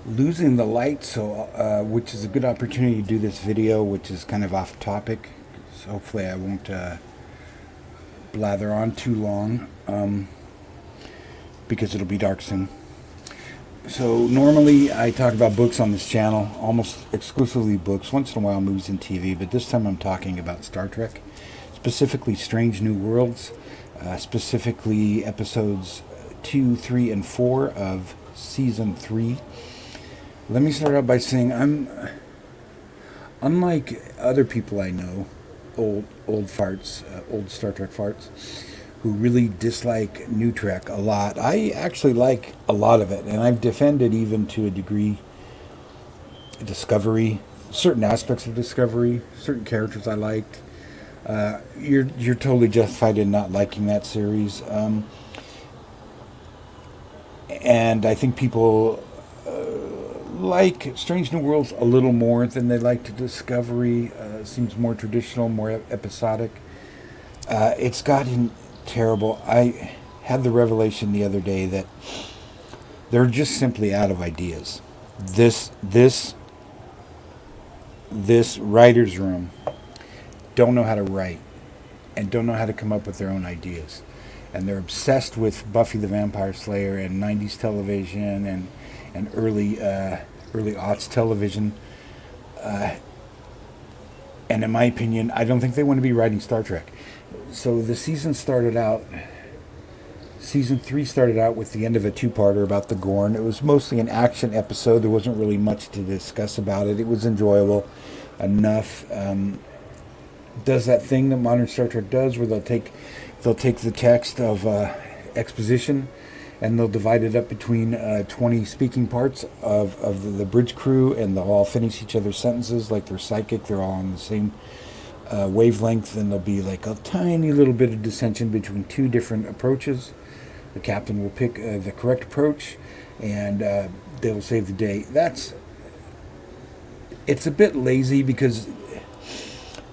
losing the light, which is a good opportunity to do this video, which is kind of off topic. So hopefully I won't blather on too long, because it'll be dark soon. So normally I talk about books on this channel, almost exclusively books, once in a while movies and TV, but this time I'm talking about Star Trek, specifically Strange New Worlds, specifically episodes 2, 3, and 4 of Season 3. Let me start out by saying unlike other people I know, old farts, old Star Trek farts, who really dislike New Trek a lot. I actually like a lot of it, and I've defended, even to a degree, Discovery, certain aspects of Discovery, certain characters I liked. You're totally justified in not liking that series, and I think people like Strange New Worlds a little more than they like Discovery. Seems more traditional, more episodic. It's gotten terrible. I had the revelation the other day that they're just simply out of ideas. This writer's room don't know how to write and don't know how to come up with their own ideas. And they're obsessed with Buffy the Vampire Slayer and 90s television and early aughts television. And in my opinion, I don't think they want to be writing Star Trek. So the season 3 started out with the end of a two-parter about the Gorn. It was mostly an action episode. There wasn't really much to discuss about it. It was enjoyable enough. Does that thing that modern Star Trek does, where they'll take the text of exposition and they'll divide it up between 20 speaking parts of the bridge crew, and they'll all finish each other's sentences like they're psychic. They're all on the same wavelength, and there'll be like a tiny little bit of dissension between two different approaches. The captain will pick the correct approach, and they will save the day. It's a bit lazy because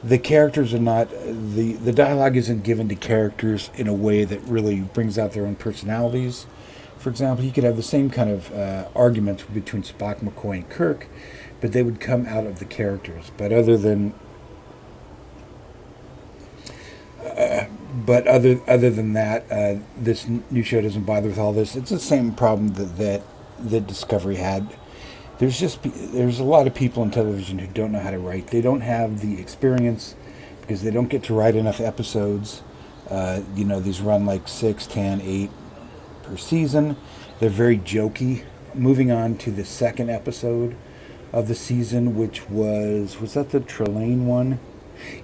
the characters are not, the dialogue isn't given to characters in a way that really brings out their own personalities. For example, you could have the same kind of arguments between Spock, McCoy, and Kirk, but they would come out of the characters. But other than that, this new show doesn't bother with all this. It's the same problem that Discovery had. There's a lot of people in television who don't know how to write. They don't have the experience because they don't get to write enough episodes. These run like 6, 10, 8 per season. They're very jokey. Moving on to the second episode of the season, which was that the Trelane one?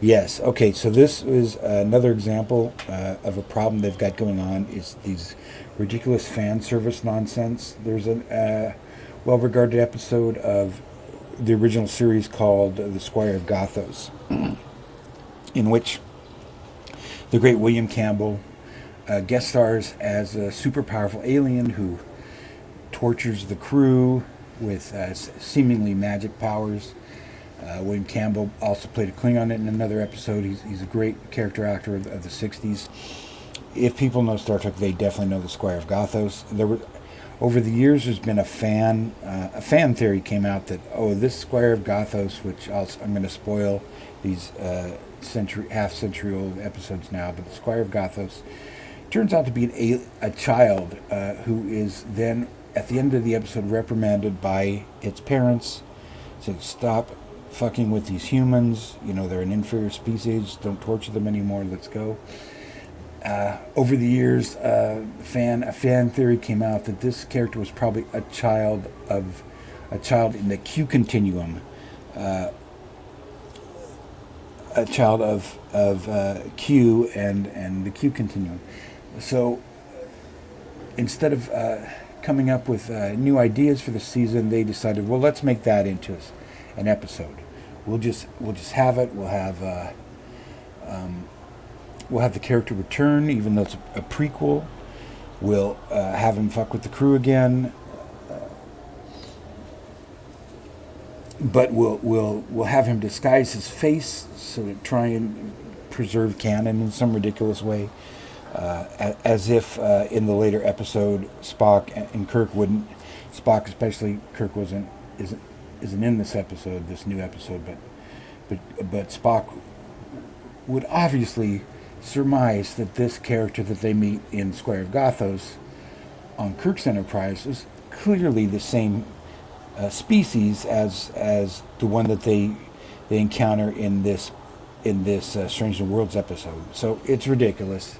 Yes. Okay, so this is another example of a problem they've got going on, is these ridiculous fan service nonsense. There's a well-regarded episode of the original series called The Squire of Gothos, in which the great William Campbell guest stars as a super powerful alien who tortures the crew with seemingly magic powers. William Campbell also played a Klingon in another episode. He's a great character actor of the 60s. If people know Star Trek, they definitely know the Squire of Gothos. Over the years, there's been a fan theory came out that, this Squire of Gothos, which I'm going to spoil these half-century old episodes now, but the Squire of Gothos turns out to be a child who is then, at the end of the episode, reprimanded by its parents. Said, stop fucking with these humans. They're an inferior species. Don't torture them anymore. Let's go. Over the years, a fan theory came out that this character was probably a child in the Q continuum, a child of Q and the Q continuum. So instead of coming up with new ideas for the season, they decided, well, let's make that into an episode. We'll just have it. We'll have the character return, even though it's a prequel. We'll have him fuck with the crew again, but we'll have him disguise his face so to try and preserve canon in some ridiculous way. as if in the later episode Spock and Kirk wouldn't Spock, especially Kirk, isn't in this episode, this new episode, but Spock would obviously surmise that this character that they meet in Square of Gothos on Kirk's Enterprise is clearly the same species as the one that they encounter in this Strange New Worlds episode. So it's ridiculous.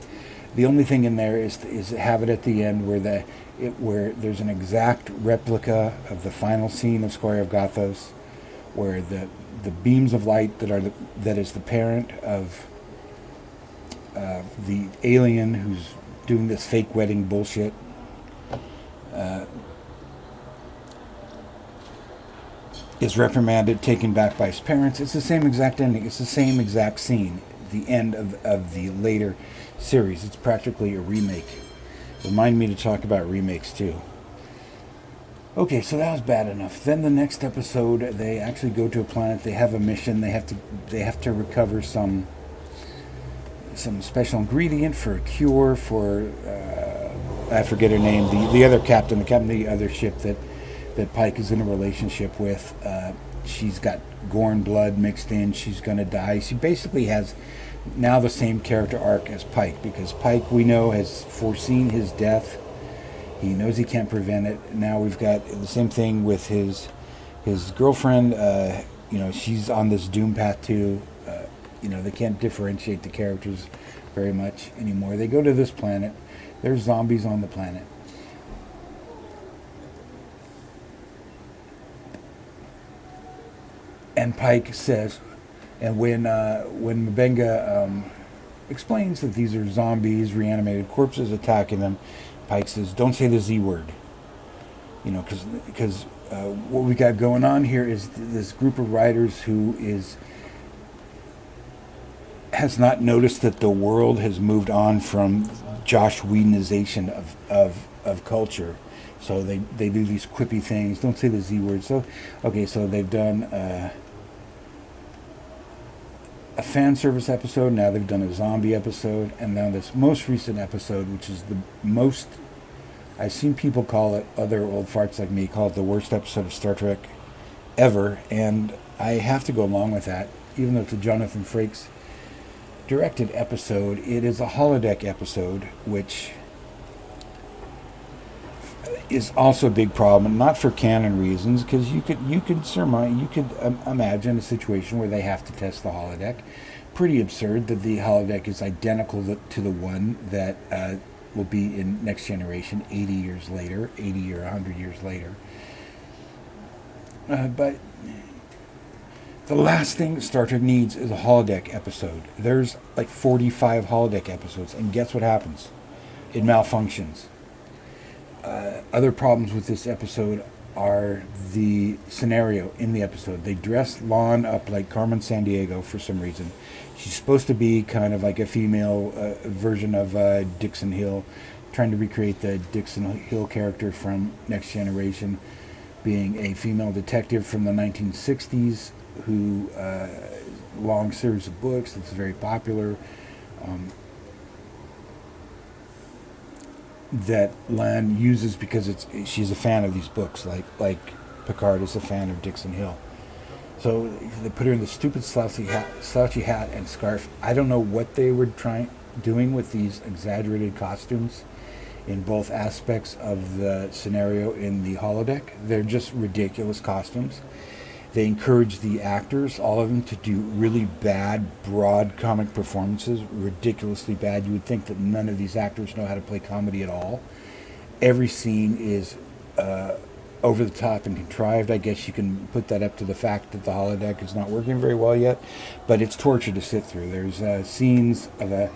The only thing in there is have it at the end where there's an exact replica of the final scene of Square of Gothos, where the beams of light that is the parent of the alien who's doing this fake wedding bullshit. Is reprimanded, taken back by his parents. It's the same exact ending. It's the same exact scene. The end of the later series. It's practically a remake. Remind me to talk about remakes too. Okay, so that was bad enough. Then the next episode, they actually go to a planet. They have a mission. They have to recover some special ingredient for a cure for I forget her name. The other captain, the captain of the other ship that Pike is in a relationship with. She's got Gorn blood mixed in. She's going to die. She basically has now the same character arc as Pike, because Pike, we know, has foreseen his death. He knows he can't prevent it. Now we've got the same thing with his girlfriend. She's on this doom path too. They can't differentiate the characters very much anymore. They go to this planet. There's zombies on the planet. And Pike says, and when M'Benga explains that these are zombies, reanimated corpses attacking them, Pike says, "Don't say the Z word." Because what we got going on here is this group of writers who has not noticed that the world has moved on from Josh Whedonization of culture. So they do these quippy things. Don't say the Z word. So they've done a fan service episode. Now they've done a zombie episode, and now this most recent episode, which is the most, I've seen people call it, other old farts like me call it the worst episode of Star Trek ever, and I have to go along with that, even though it's a Jonathan Frakes directed episode. It is a holodeck episode, which is also a big problem, not for canon reasons, because you could imagine a situation where they have to test the holodeck. Pretty absurd that the holodeck is identical to the one that will be in Next Generation 80 years later, 80 or 100 years later. But the last thing Star Trek needs is a holodeck episode. There's like 45 holodeck episodes, and guess what happens? It malfunctions. Other problems with this episode are the scenario in the episode. They dressed Lon up like Carmen Sandiego for some reason. She's supposed to be kind of like a female version of Dixon Hill, trying to recreate the Dixon Hill character from Next Generation, being a female detective from the 1960s who long series of books that's very popular. That Lan uses because she's a fan of these books, like Picard is a fan of Dixon Hill. So they put her in the stupid slouchy hat and scarf. I don't know what they were doing with these exaggerated costumes in both aspects of the scenario in the holodeck. They're just ridiculous costumes. They encourage the actors, all of them, to do really bad, broad comic performances, ridiculously bad. You would think that none of these actors know how to play comedy at all. Every scene is over the top and contrived. I guess you can put that up to the fact that the holodeck is not working very well yet, but it's torture to sit through. There's scenes of a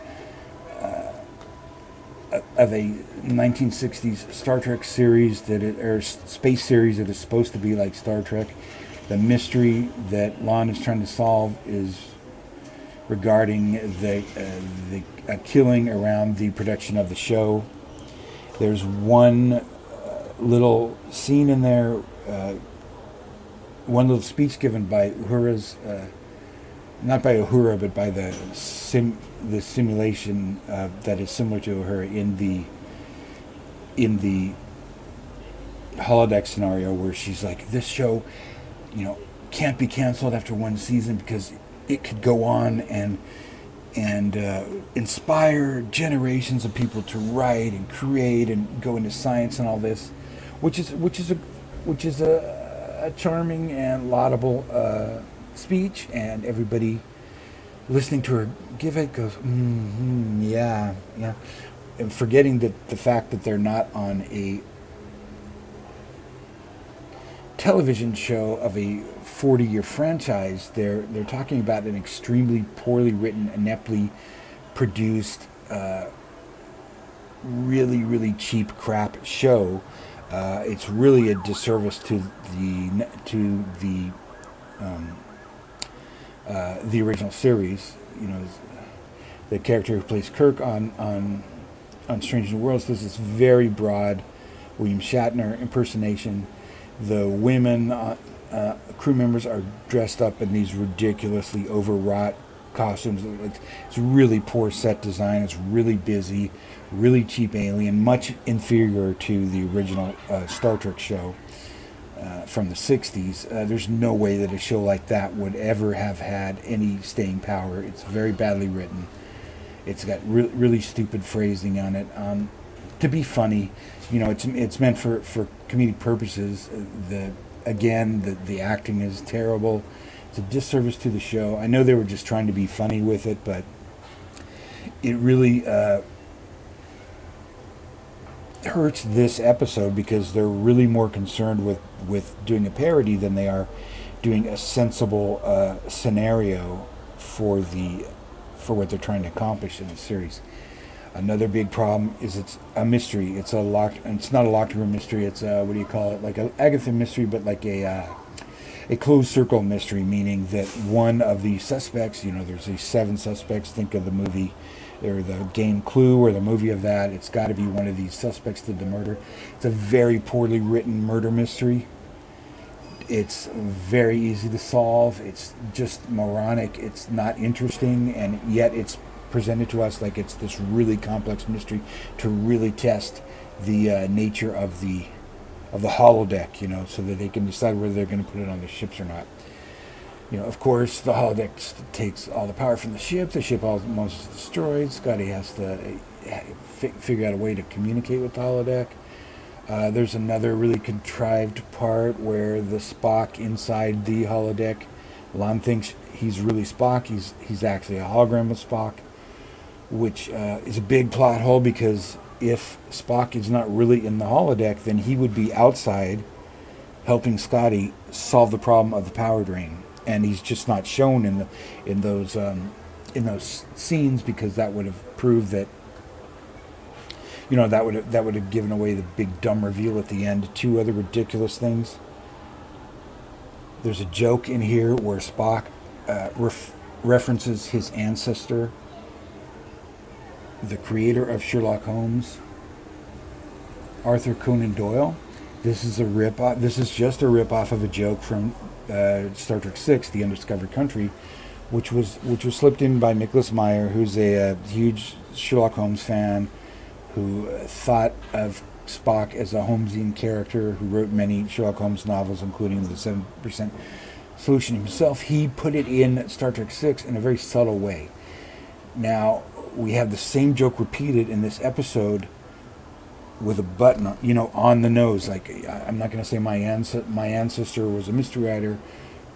1960s Star Trek series or space series that is supposed to be like Star Trek. The mystery that Lon is trying to solve is regarding the killing around the production of the show. There's one little scene in there, one little speech given by Uhura's, not by Uhura, but by the simulation that is similar to Uhura in holodeck scenario where she's like, this show, can't be canceled after one season because it could go on and inspire generations of people to write and create and go into science and all this, which is a charming and laudable speech, and everybody listening to her give it goes, yeah, and forgetting that the fact that they're not on a television show of a 40-year franchise. They're talking about an extremely poorly written, ineptly produced, really, really cheap crap show. It's really a disservice to the original series. The character who plays Kirk on Strange New Worlds does this very broad William Shatner impersonation. The women crew members are dressed up in these ridiculously overwrought costumes. It's really poor set design. It's really busy, really cheap alien, much inferior to the original Star Trek show from the 60s. There's no way that a show like that would ever have had any staying power. It's very badly written. It's got really stupid phrasing on it. To be funny, it's meant for comedic purposes. The acting is terrible. It's a disservice to the show. I know they were just trying to be funny with it, but it really hurts this episode because they're really more concerned with doing a parody than they are doing a sensible scenario for what they're trying to accomplish in the series. Another big problem is it's a mystery. It's not a locked room mystery. It's what do you call it? Like an Agatha mystery, but like a closed circle mystery, meaning that one of the suspects, there's these 7 suspects. Think of the movie or the game Clue or the movie of that. It's got to be one of these suspects did the murder. It's a very poorly written murder mystery. It's very easy to solve. It's just moronic. It's not interesting, and yet it's presented to us like it's this really complex mystery to really test the nature of the holodeck, so that they can decide whether they're going to put it on the ships or not. Of course, the holodeck takes all the power from the ship. The ship almost is destroyed. Scotty has to figure out a way to communicate with the holodeck. There's another really contrived part where the Spock inside the holodeck, Lon thinks he's really Spock. He's actually a hologram of Spock, which is a big plot hole because if Spock is not really in the holodeck, then he would be outside helping Scotty solve the problem of the power drain, and he's just not shown in those scenes because that would have proved that that would have given away the big dumb reveal at the end. 2 other ridiculous things. There's a joke in here where Spock references his ancestor, the creator of Sherlock Holmes, Arthur Conan Doyle. This is just a rip-off of a joke from Star Trek VI, The Undiscovered Country, which was slipped in by Nicholas Meyer, who's a huge Sherlock Holmes fan, who thought of Spock as a Holmesian character, who wrote many Sherlock Holmes novels, including the 7% Solution himself. He put it in Star Trek VI in a very subtle way. Now, we have the same joke repeated in this episode with a button, on the nose. Like, I'm not going to say my ancestor was a mystery writer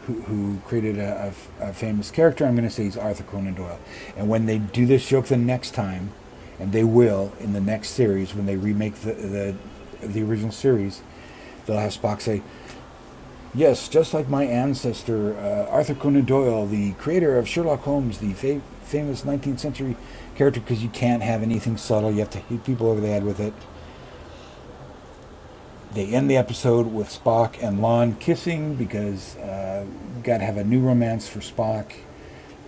who created a famous character. I'm going to say he's Arthur Conan Doyle. And when they do this joke the next time, and they will in the next series, when they remake the original series, they'll have Spock say, "Yes, just like my ancestor, Arthur Conan Doyle, the creator of Sherlock Holmes, the famous 19th century character," because you can't have anything subtle. You have to hit people over the head with it. They end the episode with Spock and Lon kissing because we've got to have a new romance for Spock.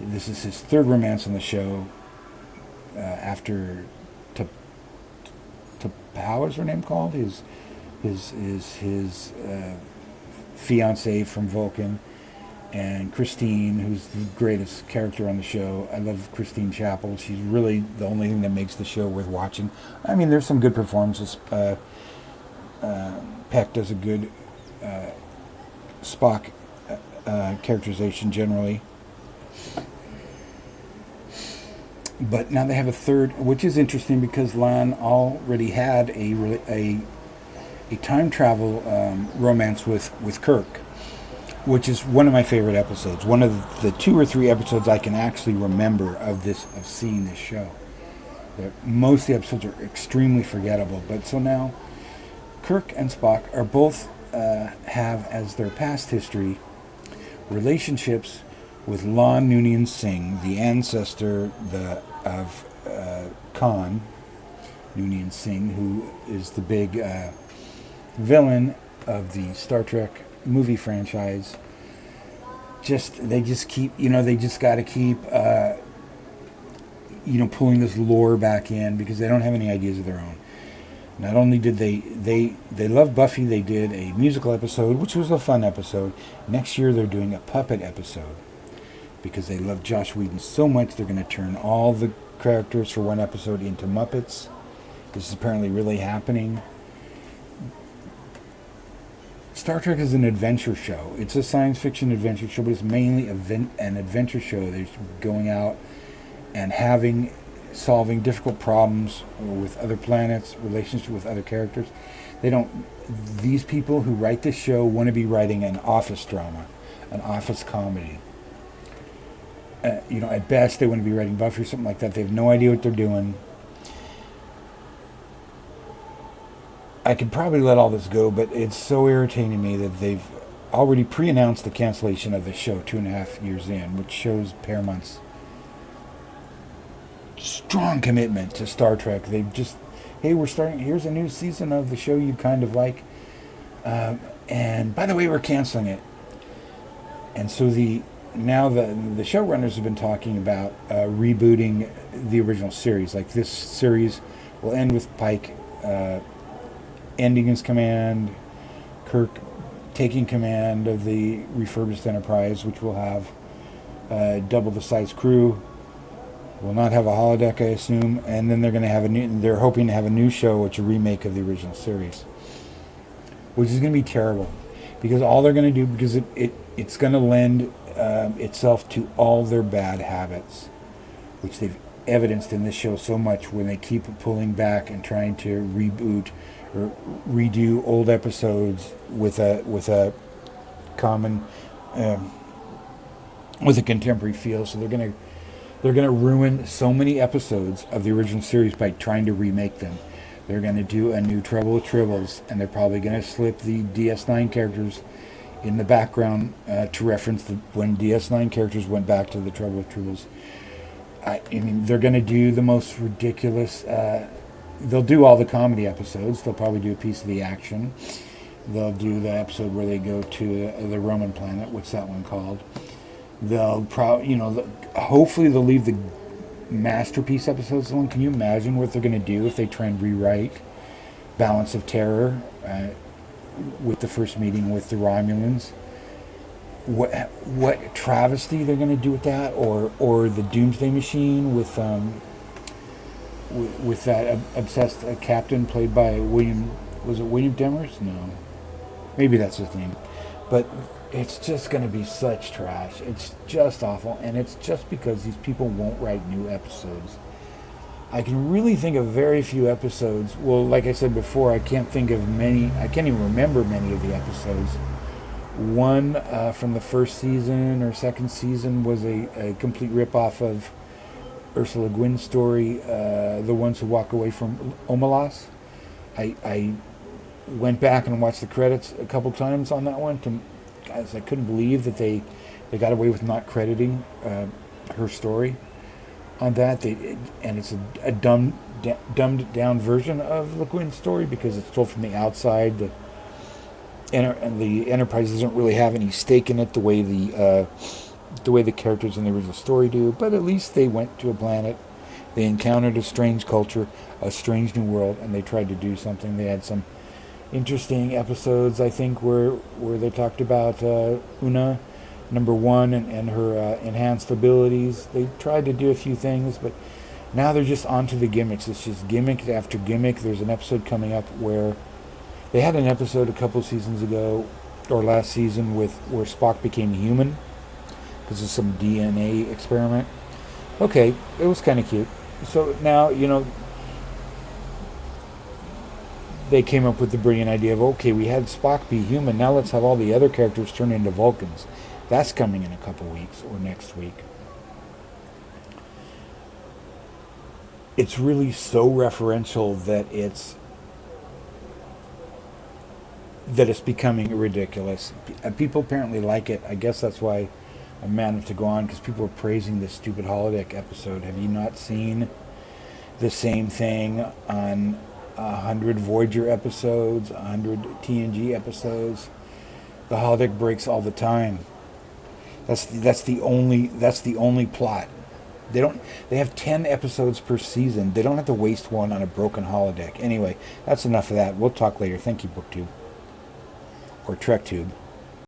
This is his 3rd romance on the show after T'Pau is her name called? His fiancée from Vulcan, and Christine, who's the greatest character on the show. I love Christine Chappell. She's really the only thing that makes the show worth watching. I mean, there's some good performances. Peck does a good Spock characterization generally. But now they have a third, which is interesting because Lan already had a time travel romance with Kirk, which is one of my favorite episodes. One of the 2 or 3 episodes I can actually remember of seeing this show. Most of the episodes are extremely forgettable, but so now Kirk and Spock are both have as their past history relationships with Lon Noonien Singh, the ancestor of Khan Noonien Singh, who is the big villain of the Star Trek movie franchise. They just got to keep pulling this lore back in because they don't have any ideas of their own. Not only did they love Buffy, they did a musical episode, which was a fun episode. Next year they're doing a puppet episode because they love Joss Whedon so much they're going to turn all the characters for one episode into Muppets. This is apparently really happening. Star Trek is an adventure show. It's a science fiction adventure show, but it's mainly an adventure show. They're going out and solving difficult problems with other planets, relationships with other characters. These people who write this show want to be writing an office drama, an office comedy. At best they want to be writing Buffy or something like that. They have no idea what they're doing. I could probably let all this go, but it's so irritating to me that they've already pre-announced the cancellation of the show 2.5 years in, which shows Paramount's strong commitment to Star Trek. They've just, hey, here's a new season of the show you kind of like, and by the way, we're canceling it. And so the showrunners have been talking about rebooting the original series. Like, this series will end with Pike ending his command, Kirk taking command of the refurbished Enterprise, which will have double the size crew. Will not have a holodeck, I assume, and then they're hoping to have a new show, which is a remake of the original series, which is going to be terrible, because all they're going to do, because it's going to lend itself to all their bad habits, which they've evidenced in this show so much, when they keep pulling back and trying to reboot or redo old episodes with a common with a contemporary feel. So they're going to ruin so many episodes of the original series by trying to remake them. They're going to do a new Trouble with Tribbles, and they're probably going to slip the DS9 characters in the background to reference when DS9 characters went back to the Trouble with Tribbles. I mean, they're going to do the most ridiculous. They'll do all the comedy episodes. They'll probably do a piece of the action. They'll do the episode where they go to the Roman planet. What's that one called? They'll hopefully they'll leave the masterpiece episodes alone. Can you imagine what they're going to do if they try and rewrite Balance of Terror with the first meeting with the Romulans? What travesty they're going to do with that, or the Doomsday Machine with that obsessed captain played by William Demers? No, maybe that's his name, but it's just going to be such trash. It's just awful, and it's just because these people won't write new episodes. I can really think of very few episodes. Well, like I said before, I can't think of many. I can't even remember many of the episodes. One from the first season or second season was a complete rip-off of Ursula Le Guin's story, The Ones Who Walk Away from Omelas. I went back and watched the credits a couple times on that one. Guys, I couldn't believe that they got away with not crediting her story on that. And it's a dumbed down version of Le Guin's story because it's told from the outside. And the Enterprise doesn't really have any stake in it the way the characters in the original story do. But at least they went to a planet, they encountered a strange culture, a strange new world, and they tried to do something. They had some interesting episodes, I think, where they talked about Una, number one, and her enhanced abilities. They tried to do a few things, but now they're just onto the gimmicks. It's just gimmick after gimmick. There's an episode coming up where They had an episode a couple seasons ago, or last season, with where Spock became human because of some DNA experiment. Okay, it was kind of cute. So now, they came up with the brilliant idea of, okay, we had Spock be human, now let's have all the other characters turn into Vulcans. That's coming in a couple weeks or next week. It's really so referential that it's becoming ridiculous. People apparently like it. I guess that's why I managed to go on, because people were praising this stupid holodeck episode. Have you not seen the same thing on 100 Voyager episodes, 100 TNG episodes? The holodeck breaks all the time. That's the only plot. They have 10 episodes per season. They don't have to waste one on a broken holodeck. Anyway, that's enough of that. We'll talk later. Thank you, BookTube. Or TrekTube.